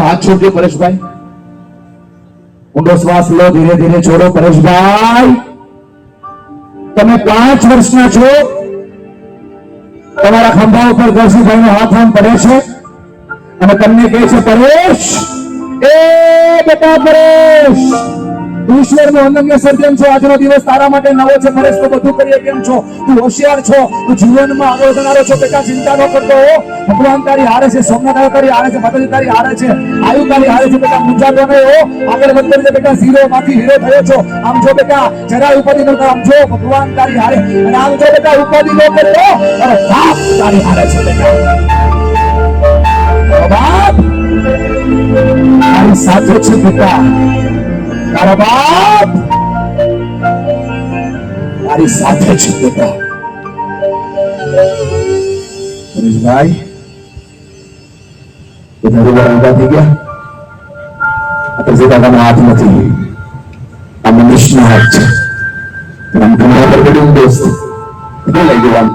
हाथ छोड़िए परेशभाई, ऊंडो श्वास लो, धीरे धीरे छोड़ो। परेशभाई તમે 5 વર્ષના છો, તમારા ખંભા ઉપર ગરસીભાઈનો હાથ આમ પડે છે અને તમને કહે છે પરેશ, એ બેટા પરેશ, તું ઈશ્વરનું અનન્ય સર્જન છો, આજનો દિવસ તારા માટે નવો છે પરેશ, તો બધું કરીએ કેમ છો, તું હોશિયાર છો, તું જીવનમાં આગળ વધનારો છો બેટા, ચિંતા ન કરતો હો, ભગવાન તારી હારે છે, સોમનાથ તારી હારે છે, માતાજી તારી હારે છે, આયુ તારી હારે છે બેટા, મૂંઝાતો નહીં હો, આગળ વધતો રહે બેટા, ઝીરો માંથી હીરો થયો છો, આમ જો બેટા, જરા ઉપાધિ ન કર, આમ જો ભગવાન તારી હારે, અને આમ જો બેટા ઉપાધિ ન કરતો, અરે બાપ તારી હારે છે બેટા, બાપ તારી સાથે છે બેટા, તારા બાપ તારી સાથે છે બેટા। પરેશભાઈ થોડી વાર ઊભા થઈ ગયા, કાકાનો હાથ નથી, આ મનુષ્યનો હાથ છે, આમ ખંભા પર પડ્યું દોસ્ત, કેટલું લઈ ગયું આમ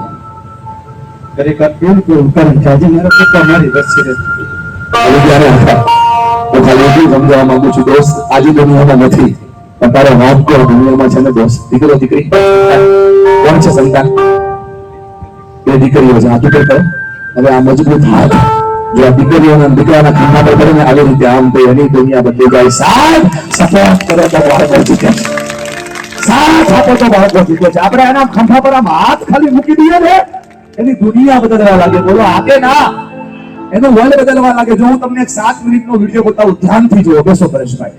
ખરેખર બિલકુલ કારણ કે આજે મારા પપ્પા મારી વચ્ચે હું ખાલી એટલું સમજાવવા માંગુ છું દોસ્ત, આજે દુનિયામાં નથી પણ તારો હાથ તો દુનિયામાં છે ને દોસ્ત, દીકરો દીકરી કોણ છે સંતાન, બે દીકરીઓ છે, હાથ ઉપર કરો, હવે આ મજબૂત હાથ જો આ દીકરીઓના દીકરાના ખંભા પર પડે ને આવી રીતે આમ તો એની દુનિયા બદલી જાય। સાથ સપોર્ટ કરો તો બાળકો જીતે છે, સાથ આપો તો બાળકો જીતે છે, આપણે એના ખંભા પર આમ હાથ ખાલી મૂકી દઈએ ને એની દુનિયા બદલવા લાગે, બોલો આગે ના, એનું વર્લ્ડ બદલવા લાગે। જો હું તમને એક 7 મિનિટનો વિડીયો બતાવું, ધ્યાનથી જુઓ, બેસો પરેશભાઈ।